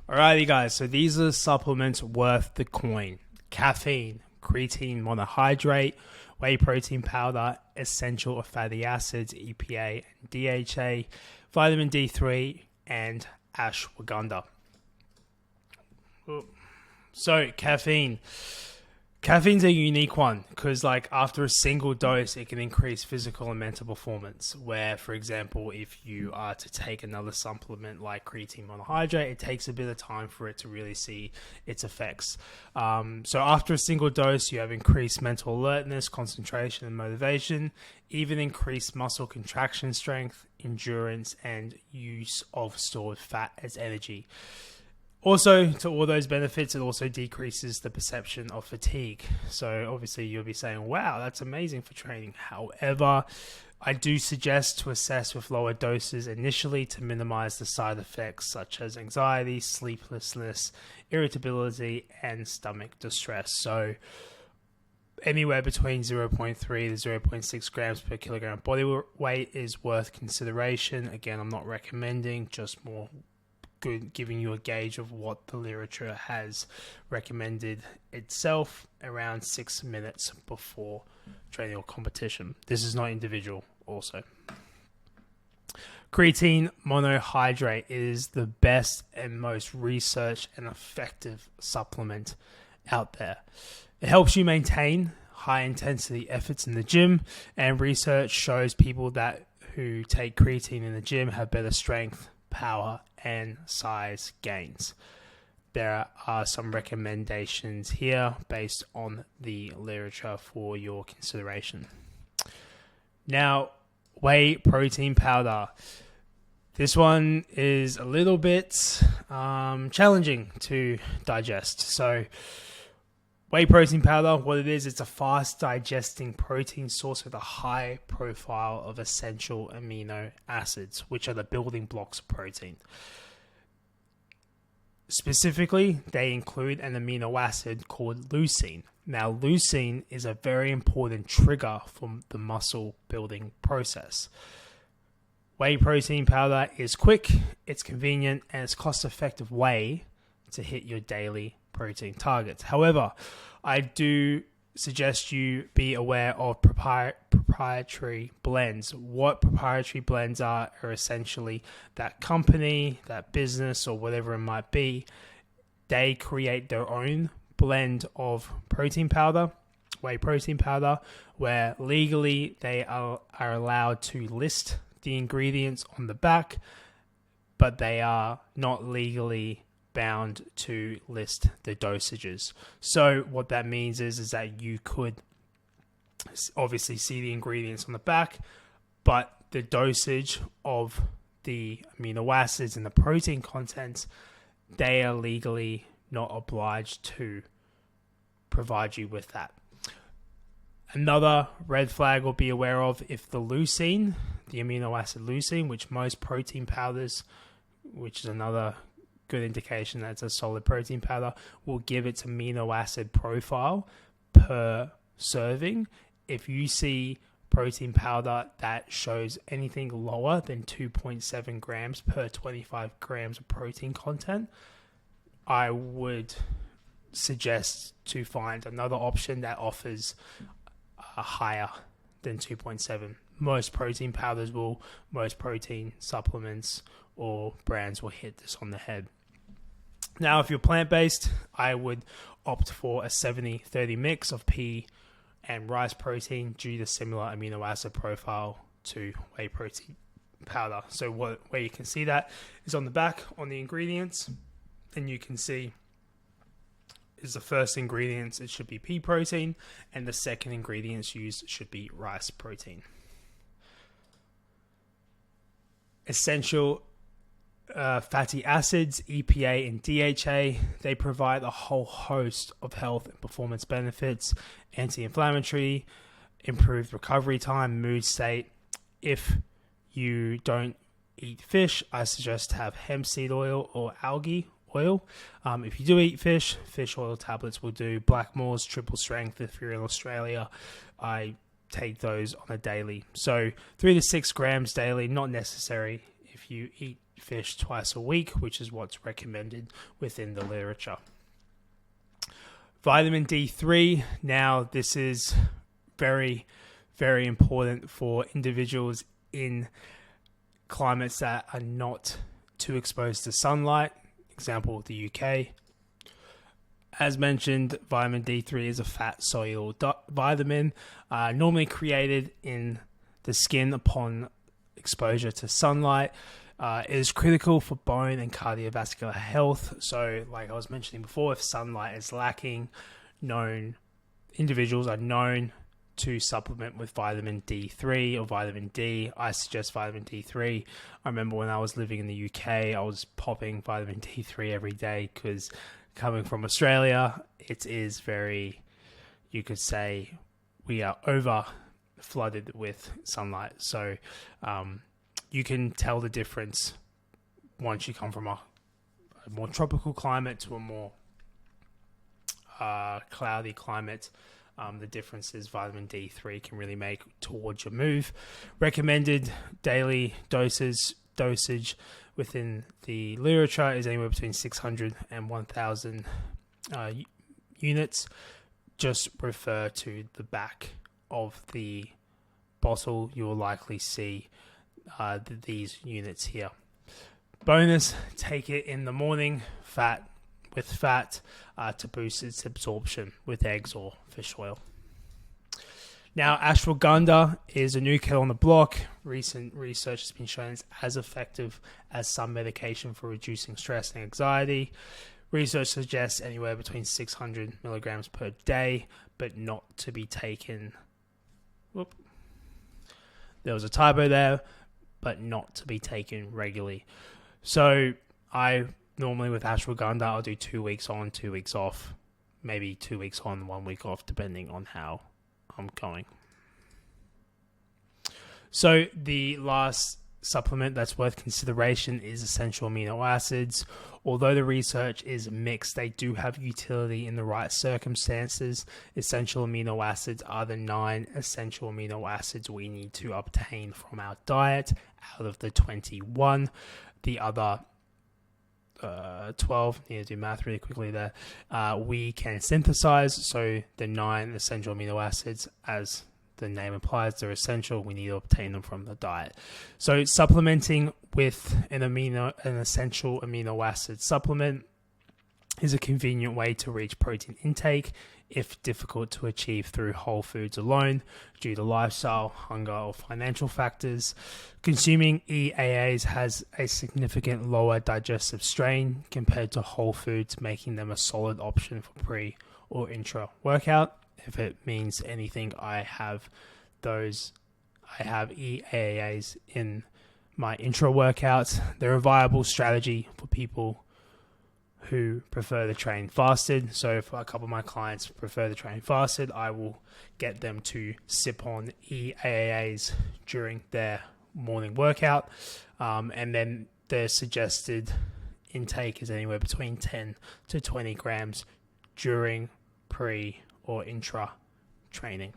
Alrighty, guys. So these are supplements worth the coin: caffeine, creatine monohydrate, whey protein powder, essential fatty acids (EPA and DHA), vitamin D3, and ashwagandha. So caffeine. Caffeine's a unique one because, like, after a single dose, it can increase physical and mental performance. Where, for example, if you are to take another supplement like creatine monohydrate, it takes a bit of time for it to really see its effects. So, after a single dose, you have increased mental alertness, concentration, and motivation, even increased muscle contraction strength, endurance, and use of stored fat as energy. Also, to all those benefits, it also decreases the perception of fatigue. So obviously you'll be saying, wow, that's amazing for training. However, I do suggest to assess with lower doses initially to minimize the side effects such as anxiety, sleeplessness, irritability, and stomach distress. So anywhere between zero point 0.3 to 0.6 grams per kilogram body weight is worth consideration. Again, I'm not recommending, just more good, giving you a gauge of what the literature has recommended itself around 6 minutes before training or competition. This is not individual also. Creatine monohydrate is the best and most researched and effective supplement out there. It helps you maintain high intensity efforts in the gym, and research shows people who take creatine in the gym have better strength, power, and size gains. There are some recommendations here based on the literature for your consideration. Now, whey protein powder. This one is a little bit challenging to digest. So, whey protein powder, what it is, it's a fast digesting protein source with a high profile of essential amino acids, which are the building blocks of protein. Specifically, they include an amino acid called leucine. Now, leucine is a very important trigger for the muscle building process. Whey protein powder is quick, it's convenient, and it's cost-effective way to hit your daily protein targets. However, I do suggest you be aware of proprietary blends. What proprietary blends are essentially that company, that business, or whatever it might be, they create their own blend of protein powder, whey protein powder, where legally they are allowed to list the ingredients on the back, but they are not legally bound to list the dosages. So what that means is that you could obviously see the ingredients on the back, but the dosage of the amino acids and the protein contents, they are legally not obliged to provide you with that. Another red flag we'll be aware of, if the leucine, the amino acid leucine, which most protein powders, which is another good indication that it's a solid protein powder, will give its amino acid profile per serving. If you see protein powder that shows anything lower than 2.7 grams per 25 grams of protein content, I would suggest to find another option that offers a higher than 2.7. Most protein powders will, most protein supplements or brands will hit this on the head. Now, if you're plant-based, I would opt for a 70-30 mix of pea and rice protein due to similar amino acid profile to whey protein powder. So where you can see that is on the back on the ingredients, and you can see is the first ingredients, it should be pea protein, and the second ingredients used should be rice protein. Essential fatty acids, EPA and DHA, they provide a whole host of health and performance benefits: anti-inflammatory, improved recovery time, mood state. If you don't eat fish, I suggest to have hemp seed oil or algae oil. If you do eat fish oil tablets will do. Blackmores, triple strength, if you're in Australia, I take those on a daily. So 3 to 6 grams daily, not necessary if you eat fish twice a week, which is what's recommended within the literature. Vitamin D3, now this is very, very important for individuals in climates that are not too exposed to sunlight, example the UK. As mentioned, vitamin D3 is a fat-soluble vitamin, normally created in the skin upon exposure to sunlight. It is critical for bone and cardiovascular health. So, like I was mentioning before, if sunlight is lacking, individuals are known to supplement with vitamin D3 or vitamin D. I suggest vitamin D3. I remember when I was living in the UK, I was popping vitamin D3 every day because coming from Australia, it is very, you could say, we are over flooded with sunlight. So you can tell the difference once you come from a more tropical climate to a more cloudy climate. The difference is vitamin D3 can really make towards your move. Recommended daily dosage within the literature is anywhere between 600 and 1,000 units. Just refer to the back of the bottle. You will likely see these units here. Bonus, take it in the morning, with fat to boost its absorption with eggs or fish oil. Now, ashwagandha is a new kid on the block. Recent research has been shown it's as effective as some medication for reducing stress and anxiety. Research suggests anywhere between 600 milligrams per day, but not to be taken. There was a typo there, but not to be taken regularly. So I normally with ashwagandha, I'll do 2 weeks on, 2 weeks off, maybe 2 weeks on, 1 week off, depending on how I'm going. So the last supplement that's worth consideration is essential amino acids. Although the research is mixed, they do have utility in the right circumstances. Essential amino acids are the 9 essential amino acids we need to obtain from our diet out of the 21. The other 12, need to do math really quickly there, we can synthesize. So the 9 essential amino acids, as the name implies, they're essential. We need to obtain them from the diet. So supplementing with an essential amino acid supplement is a convenient way to reach protein intake if difficult to achieve through whole foods alone due to lifestyle, hunger, or financial factors. Consuming EAAs has a significant lower digestive strain compared to whole foods, making them a solid option for pre or intra workout. If it means anything, I have EAAs in my intra workouts. They're a viable strategy for people who prefer to train fasted. So if a couple of my clients prefer to train fasted, I will get them to sip on EAAs during their morning workout. And then their suggested intake is anywhere between 10 to 20 grams during pre or intra training.